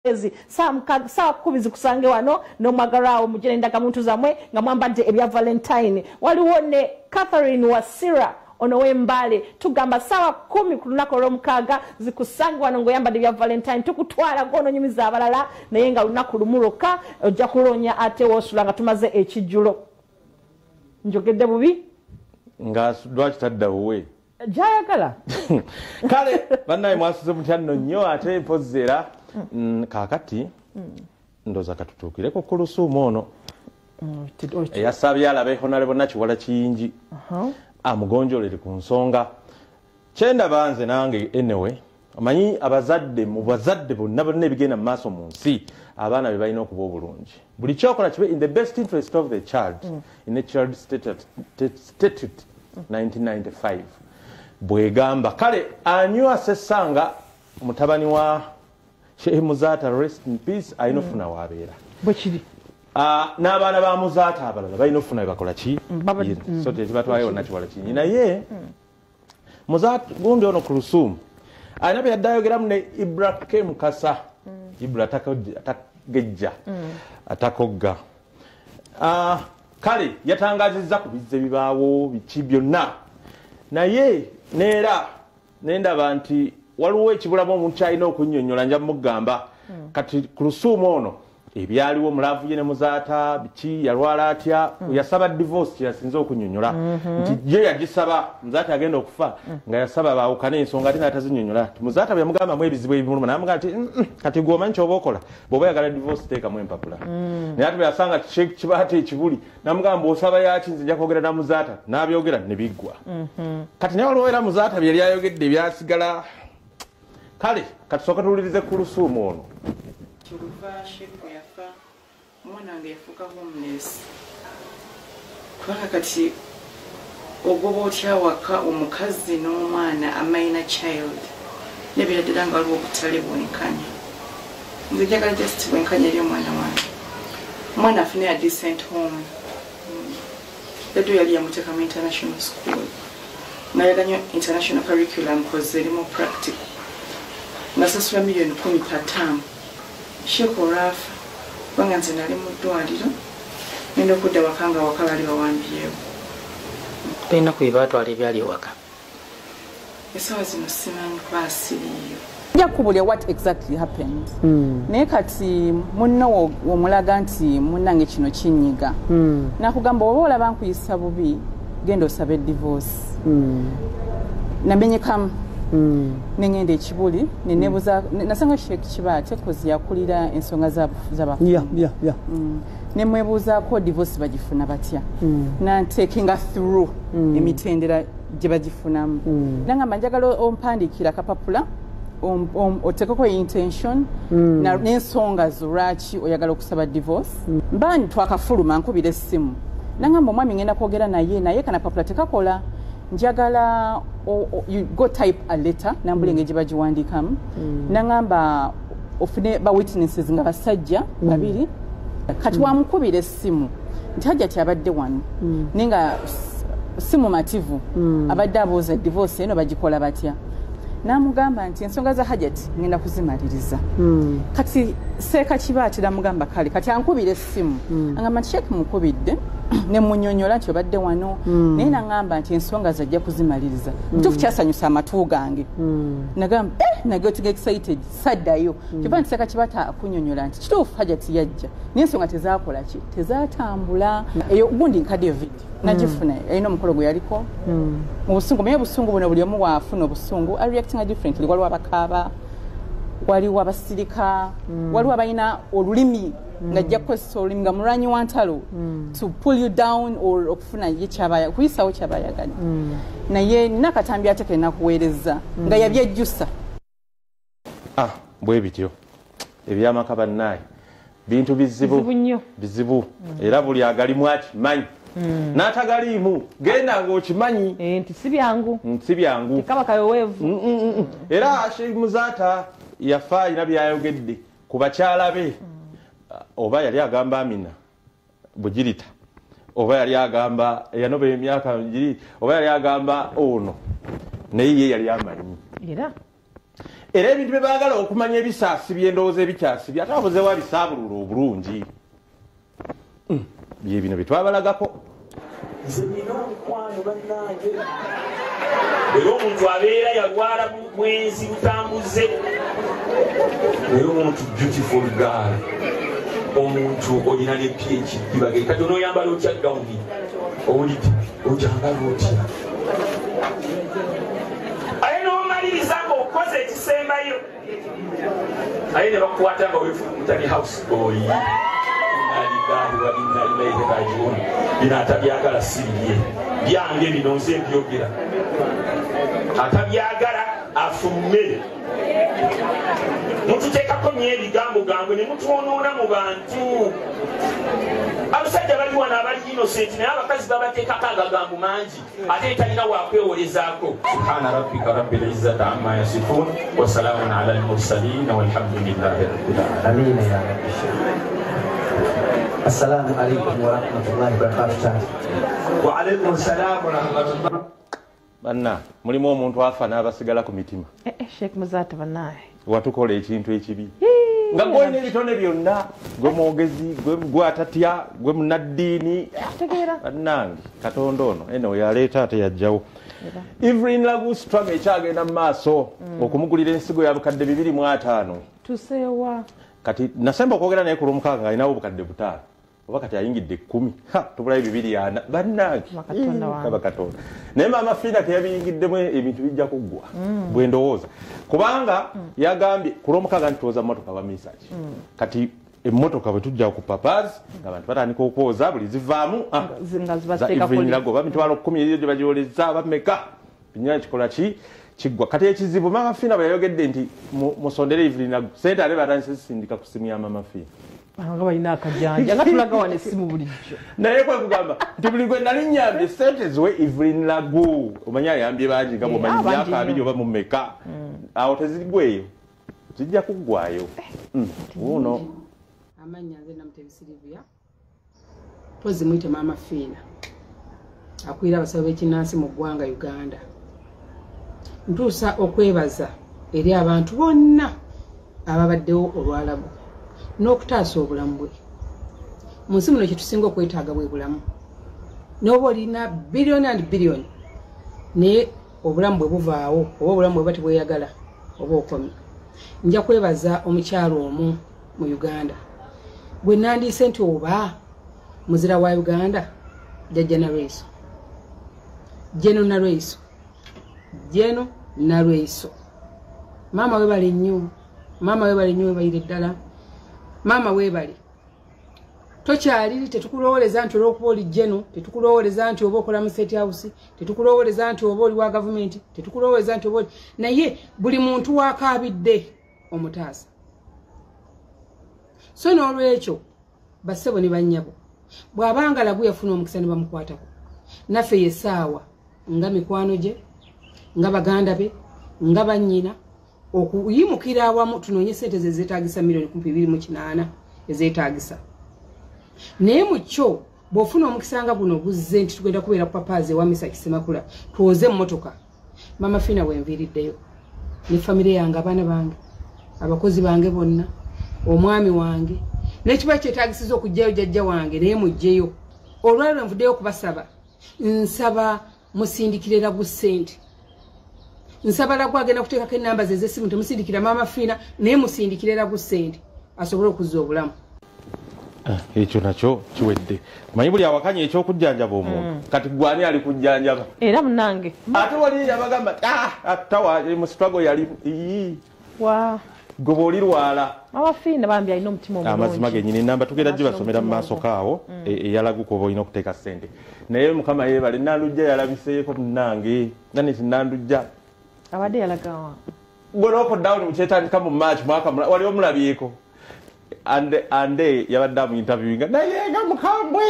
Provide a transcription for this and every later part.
saa 10 zikusange wano n'omwagalawo mugire endagamuntu zamwe nga mwambadde ebya Valentine. Waliwo ne Catherine Wasira ono w'Embale tugamba saa 10 ku lunaku olw'omukaaga zikusange wano ng'oyambadde ebya Valentine tukutwala gw'ononyumiza abalala naye nga lunaku lumuloka ojja kuloonya ate woosula nga tumaze ekijjulo. Njogedde bubi nga lwaki tadda buwe jayagala kale bannaye mwasuze mutya nno nnyo ate mpozeera kaakati ndoza katutuukireko ku lusuumu ono eyasabye alabe Honorable Nakiwala Kiyingi amugonjolere ku nsonga kyenda banze nange anyway amanyi abazadde mu bazadde bonna ebigenda mu maaso mu nsi abaana be balina okuba obulungi buli kyokola kibe in the best interest of the child in the Child Statute 1995 bwegamba kale anywa sesanga mutabani wa Sheikh Muzata rest in peace alina ofuna wabeera bwekiri n'abaana ba Muzata abalala balina ofuna bakola ki so tebatwayo Nakiwala Kiyingi naye Muzata gundi ono ku lusuumu alina bye yaddayogeramu ne Ibrahim Kasa Ibra atagejja atakogga kale yatangazizza ku bizze bibaawo biki byonna naye neera nendaba nti waliwo ekibulamu omuntu alina okunnyonnyola nja mugamba kati ku lusuumu ono ebyaliwo mulaavu ye ne Muzata biki yalwala atya yasaba divorce yasinze okunnyonnyola nti ye yagisaba Muzata agenda okufa nga yasaba baawukane ensonga ate n'atazinnyonnyola Muzata bwe yamugambamu ebizibu ebimuluma n'amugamba nti kati gwe omanyi ky'oba okola bw'oba oyagala divorce teekamu empapula naye ate bwe yasanga kibaate ekibuli n'amugamba osaba yaki nze nja kwogera na Muzata n'abyogera ne biggwa kati naye waliwo era Muzata bye yali ayogedde ebyasigala kale katusooka tuwulirize ku lusuumu ono mwana wange yafuuka homeless kubanga kati ogoba otya waka omukazi n'omwana a minor child nebiraddala nga waliwo obutale bwenkanya nze njagala just bwenkanya eri omwana wange omwana afune a decent home daddo yali yamuteeka mu international school nayaganya international curriculum cause erimu practical ngasasula million 10 per term shekorafa kubanga nze nali mu ddwaliro ngenda okudda waka nga waka bali bawambyewo tulina kwebatwala ebyali ewaka esawa zino simanyi kuba asiriiyo nja kubulya what exactly happened naye kati munno womulaga nti munnange kino kinyiga nakugamba oba olaba nkuyisa bubi genda osabe divorce namenyekamu nengenda ekibuli nenebuza nasanga Sheikh Kibaate kozi yakulira ensonga z'abafu nemwebuuzaako divorce bagifuna batya nantekinga through emitendera gye bagifunamu nangamba njagala ompandiikira akapapula otekeko intention n'ensonga zo lwaki oyagala okusaba divorce mbani twakafuluma nkubira essimu nangamba omwami ngenda kwogera naye kanapapula tekakola njagala you go type a letter nambulenge gye bagiwandiikamu nangamba ofune ba witnesses nga basajja babiri kati wamukubira essimu nti Hajjati abadde wano nenga simu mativu abadde abooza divorce eno bagikola batya namugamba nti ensonga za Hajjati ngenda kuzimaliriza kati Seeka Kibaate namugamba kale kati ankubira essimu angamba nti Sheikh mukubidde ne munnyonnyola nti obadde wano naye nangamba nti ensonga zajja kuzimaliriza tufu kyasanyusa amatu gange nagamba nagoti excited saddayo kiba nti Seeka Kibaate akunnyonnyola nti kituufu Hajjati yajja naye ensonga tezakola ki tezatambula eyo gundi nkadde video najifuna ayina omukolo gwe yaliko mu busungu naye busungu buno buli omu waafuna obusungu reacting differently waliwo abakaaba waliwo abasirika waliwo abalina olulimi nga ajja kukozesa olulimi nga mulwanyi wa ntalo to pull you down or okufuna ye kyabaya kuyisawo kyabayagala naye nina katambi ate kena kuweereza nga yabyejjusa bwe bityo ebyamaka bannaye bintu bizibu era buli agalimu akimanyi n'atagaliimu genda ng'okimanyi nti si byangu tekaba kayoweevu era Sheikh Muzata yafa alina byayogedde ku bakyala be oba yali agamba Amina Bugirita oba yali agamba yanoba emyaka oba yali agamba ono naye ye yali amanyi era ebintu bye baagala okumanya ebisaasi by'endowooza ebikyasi ate babuze wabisaabulula obulungi bye bino bye twabalagako nze nina omukwano bannange era omuntu abeera yalwala bwenzi butambuze naye omuntu beautiful girl omuntu olina ne phd bageri kati onoyambala otya gawuni owulidde ojambala otya aye n'omaliriza ng'okoze ekisembayo aye ne bakukwata nga wefutani house boy inna ilaihi rajiun bino atabyagala sibirye byange bino nze byogera atabyagala afume mututeekako nyo ebigambo gambwe ne mutwonoona mu bantu abasajja bali wano abali innocent naye abakazi babateekako agagambo mangi ate talina wakwewolezaako subhana rabbika rabbil izzati amma yasifun wasalamun ala almursalin walhamdulillahi rabbil alamin. Amina ya rabbi. Assalamu alaikum wa rahmatullahi wa barakatuh. Wa alaikum assalam wa rahmatullahi. Banna mulimu omuntu afa n'abasigala ku mitima Sheikh Muzata banaye watukola ekintu ekibi nga gwolina ebitone byonna gwe mwogezi gwe atatya gwe munaddiini bannange katonda ono eno yaleeta ate yajjawo Evelyn Lagu struggle ekyagenda mu maaso okumugulira ensigo ya bukadde 250 tusewa kati nasemba okwogera naye ku Lwomukaaga ng'alinawo obukadde 5 oba kati ayingidde 10 tubulayo 200 bannange kaba katonda naye maama Fiina teyabiyingiddemu ebintu bijja kuggwa bwe ndowooza kubanga yagambye ku Lwomukaaga nti twoza mmotoka bamisaaki kati emmotoka bwe tujja ku papazi ng'abantu batandika okwoza buli zivaamu Evelyn Lagu oba mitwalo 10 eriyo gye bagiwoleza bameka binyana kikola ki kiggwa kati ekizibu maama Fiina bwe yayogedde nti musondere Evelyn Lagu sente ale batandise zisindika ku simu ya maama Fiina nga balina akajanja nga tulaga wano essimu bulijjo naye kwe kugamba nti buli gwe nali nnyambye sente ziwe Evelyn Lagu omanya ayambye bangi nga bw'omanyi myaka 2 oba mumeka awo tezigweyo zijja kuggwayo wuno amanya nze Namutebi Silivia pozi mwite maama Fiina akwira abasawo b'ekinnansi mu ggwanga Uganda ntuusa okwebaza eri abantu bonna ababaddewo olwalabu n'okutaasa obulamu bwe mu nsi muno kyetusinga okwetaaga bwe bulamu n'oba olina biliyoni and biliyoni naye obulamu bwe buvaawo oba obulamu bwe batibweyagala oba okomye nja kwebaza omukyalo omu mu Uganda gwe nandiise nti oba muzira wa Uganda Jjajja Nalweyiso Jeno Nalweyiso maama webale nnyo webayire ddala maama webale tokyaliri tetukulowoleza nti olwokuba oli Jeno tetukulowoleza nti oba okola mu State House tetukulowoleza nti oba oli wa gavumenti tetukulowoleza nti oba oli naye buli muntu wakaabidde omutaasa so n'olwekyo bassebo ne bannyabo bw'abanga Lagu yafuna omukisa ne bamukwatako naffe yesaawa nga mikwano gye nga baganda be nga bannyina okuyimukira awamu tunoonye sente ze zeetaagisa miliyoni 28 ezeetaagisa naye mu kyo bw'ofuna omukisa nga guno guzze nti tugenda kubeera ku papaazi ewa Misa Kisemakula twoze emmotoka maama Fiina wenviiriddeyo ne famire yange abaana bange abakozi bange bonna omwami wange n'ekiba kyetaagisiza okujjayo jjajja wange naye mujjeyo olwaliro nvuddeyo okubasaba nsaba musindikire Lagu ssente nsaba Lagu agenda kuteekako ennamba ze z'essimu temusindikira maama Fiina naye musindikire Lagu ssente asobole okuzza obulamu ekyo nakyo kiwedde manyi buli awakanya ekyokujjanjaba omuntu kati gwani ali kujjanjaba era munange ate wali yabagamba tawa mu struggle yali goba oli lwala maama Fiina bambi alina omutima omulungi amazima gennyini ennamba tugenda gye basomera mu maaso kaawo eyalagu kuba olina okuteeka ssente naye Mukama yeebale Nandujja yalabiseeko munange naniti Nandujja abadde yalagawa gwe lockdown mukyetandika mu March mwaka wali omulabyeko ande yabadde mu interviewinga naye nga mukambwe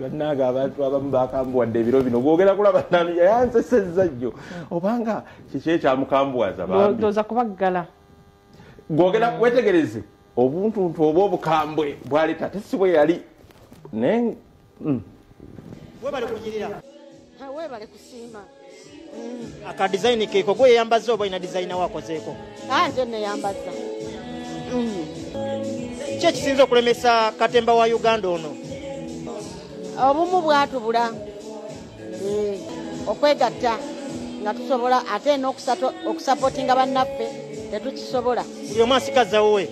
bannanga abantu abamu bakambuwadde ebiro bino gwogera kulaba Nandujja yansesezza jjo obanga kiki ekyamukambwaza bambi ndoza kubaggala gwogera wetegereze obuntuntu oba obukambwe bwali tate si bwe yali naye webale kunyirira webale kusiima aka design keeko gwe yambaza oba ina designer wakozeeko nze neyambaza ki ekisinza okulemesa katemba wa Uganda ono obumu bwatubula okwegatta nga tusobola ate n'okusapootinga bannaffe tetukisobola buli omu asikaza wowe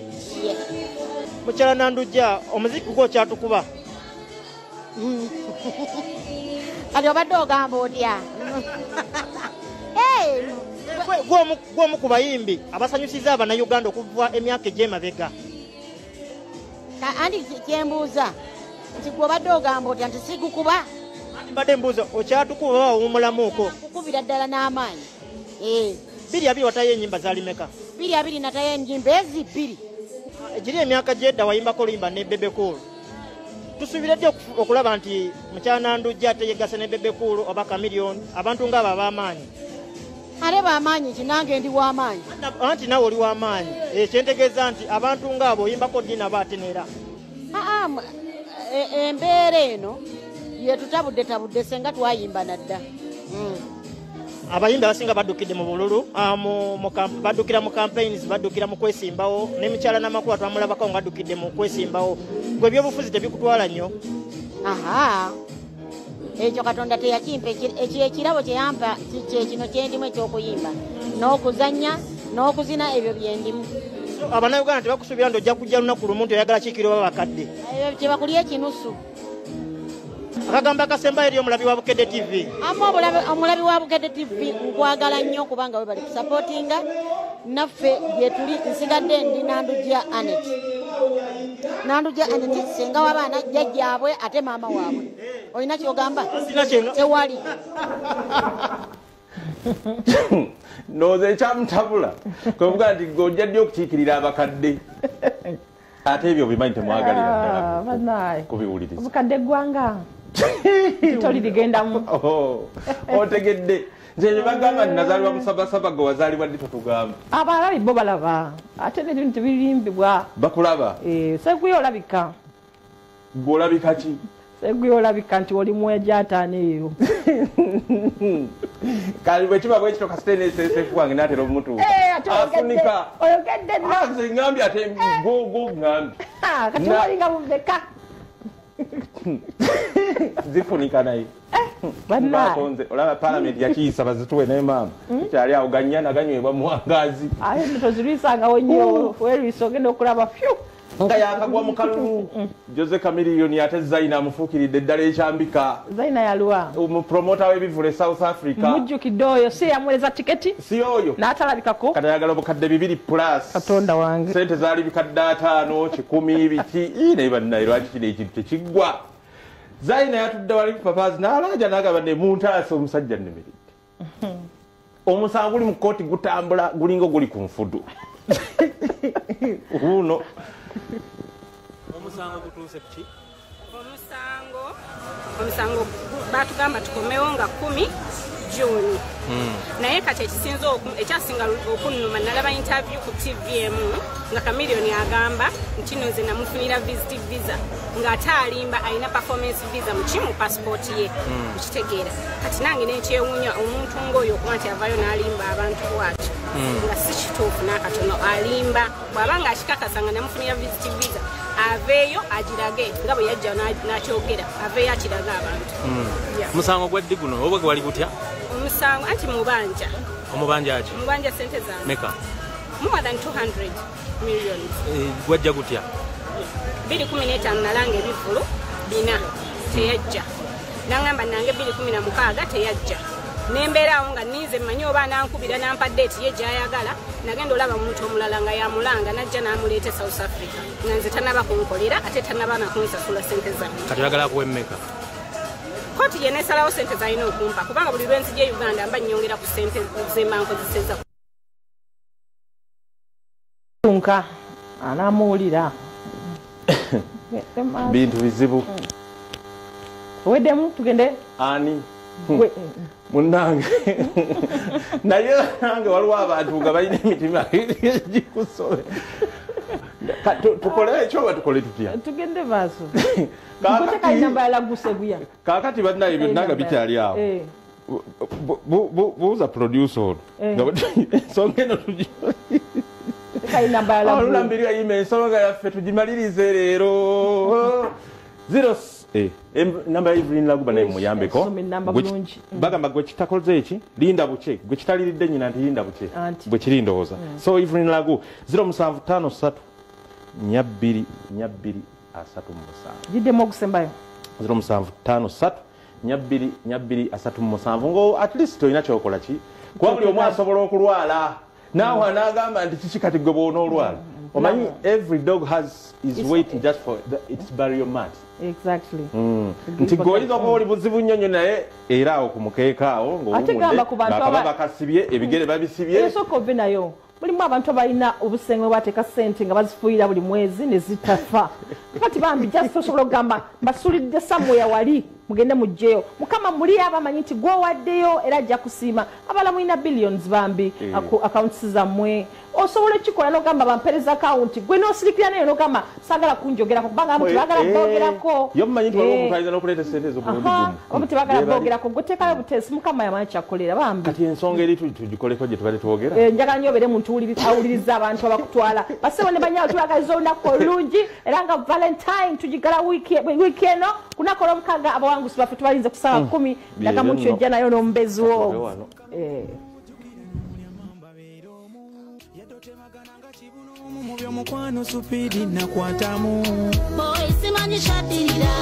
mukyala Nandujja omuziki gwo kyatukuba kati obadde ogamba otya gwomu ku bayimbi abasanyusiza abannayuganda okuva emyaka egy'emabega andi kyembuuza nti gwobadde ogamba otya nti sigukuba mbadde mbuuza okyatukuba baba wumulamuuko kukubira ddala n'amaanyi biri abiri watayo ennyimba zalimeka biri abiri natayo ennyimba ezi bbiri egiri emyaka gyedda wayimbako oluyimba ne Bebe Cool tusuubire ddi okulaba nti mukyala Nandujja ate yeggase ne Bebe Cool oba Chameleone abantu ng'abo ab'amaanyi ate b'amaanyi ki nange ndi w'amaanyi anti nawe oli w'amaanyi kyentegeeza nti abantu ng'abo oyimbako ddi nabo ate neera embeera eno yetutabudde senga twayimba nadda abayimbi abasinga baddukidde mu bululu baddukira mu campaigns baddukira mu kwesimbawo n'emikyala n'amakuba twamulabako nga addukidde mu kwesimbawo gwe ebyobufuzi tebikutwala nnyo ekyo katonda teyakimpa ekirabo kyeyampa kyekino kyendimu ekyokuyimba n'okuzanya n'okuzina ebyo byendimu abannayuganda tebakusuubira nti ojja kujja lunaku lumu nti oyagala kiikiro oba bakadde ebyo kyebakulya ekinusu akagambo akasembayo eri omulabi wa Bukedde TV omulabi wa Bukedde TV nkwagala nnyo kubanga we bali kusapootinga naffe gyetuli nsigadde ndi Nandujja Anet senga w'abaana jjajjaabwe ate maama waabwe olina kyogamba tewali noze ekyamutabula kwevuga nti ng'ojja ddi okukiikirira abakadde ate ebyo bimanyi temwagalira ddala kubiwuliriza obukadde ggwanga toli ligendamu otegedde nze bye bagamba nti nazaalibwa musabasaba gwe wazaalibwa ddi totugamba abalabi bo balaba ate nebintu tebirimbibwa bakulaba seguyo olabika gweolabika ki seguyo olabika nti oli mwejataano eyo kali bwe kiba bwekito kasite nesesefu wange natera omutuuka afunika oyogedde nze ngambye ate ngambye kati walinga mubeka zifunika naye batonze olaba palamenti yakiyisa bazituwe naye maama kyali awo ganyana ganywebwa muwangazi aye tozirwisangawo nnyo werwisa ogenda okulaba fyu nga yakagwa mu kalulu Jose Chameleone ate Zaina amufuukiridde eddala ekyambika Zaina yaluwa omupromota w'ebivule South Africa mujjukidde oyo si yamuleza tiketi si oyo n'atalabikako kati ayagala obukadde 2 plus katonda wange sente zaali bikadde 5 10 biki naye bannaye lwaki kino ekintu tekiggwa Zaina yatudde wali papazi n'alaaja n'agamba ne muntaasa omusajja nnemiridde omusango guli mu kooti gutambula gulinga guli ku nfudu uno omusango gutuuse ki omusango batugamba tukomewo nga 10 June naye kati ekyasinga okunnuma nalaba interview ku TVM nga Chameleone agamba nti nze namufunira visit visa ng'ate alimba alina performance visa mu passport ye ukitegeera kati nange nekyewuunya omuntu ng'oyo okuba nti avayo n'alimba abantu bwati nga si kituufu n'akatono alimba bw'aba nga akikakasa nga namufunira visit visa aveeyo agirage nga bwe yajja n'akyogera aveeyo akirage abantu omusango gwa ddi guno oba gwali gutya omusango anti mubanja omubanja ki mubanja sente zange meka more than 200 million gwajja gutya 2015 nalanga ebivulu 4 teyajja nangamba nange 2016 teyajja nembeerawo nga ninze mmanyi oba nankubira nampa date ye gyayagala nagenda olaba muntu omulala nga yamulanga najja namuleeta South Africa nga nze tanaba kunkolera ate tanaba nakunsasula sente zange kati oyagala kuwa emmeka kooti yenesalawo sente zalina okumpa kubanga buli lwenzija Uganda mba nnyongera ku sente zemba nkozeseza nka anamuwulira bintu bizibu weddemu tugende ani munange naye nange waliwo abantu nga balina emitima gikusobe tukole ekyo oba tukole tutya tugende vaaso kakati kakati bannaye byonna nga bikyali awo buuza producer ensonga eno olulambirira yima ensonga yaffe tugimalirize leero namba ya Evelyn Laguba naye muyambeko bagamba gwe kitakoze eki linda buke gwe kitaliridde nyina nti linda buke gwe kirindowooza so Evelyn Lagu 0753 2 37 jiddemu okusembayo 0753 2 37 ngo at least olina kyokola ki kuba buli omu asobola okulwala naawe anagamba nti kiki kati gwe bwona olwala omanyi every dog has is waiting just for its burial mat exactly nti gweoyinza okuba oli buzibu nnyonnyo naye era awo ku mukeeka awo ng'obakaba bakasibye ebigere babisibye esooka ove nayo mulimu abantu abalina obusenge bwateeka ssente nga bazifuuyira buli mwezi ne zitafa kati bambi just osobola okugamba mbasulidde samweya wali mugende mujjeyo mukama muli abamanyi nti gwowaddeyo era ajja kusiima abala mulina billions bambi accounts zammwe osobola ekikola n'ogamba bampereza akawunti gwe n'osirikira nayo n'ogamba saagala kunjogerako kubanga abamu tebagala boogerako yo mumanyi nti olwomutwaliza n'okuleeta sente ezo abamu tebagala boogerako gwe teekayo buteesi mukama yamanyi kyakukolera bambi kati ensonga eri tugikoleko gye tubadde twogera njagala nnyo obeere muntu awuliriza abantu abakutwala basebo ne banyawo tubagaliza olunaku olungi era nga valentine tugigala wiiki eno kunaku olwomukaaga abawangusi baffe tubalinze ku ssaawa 10 ndagamu nti ojja nayo n'omubezi wo mukwano supidi nakwatamu boy simanyi shadirira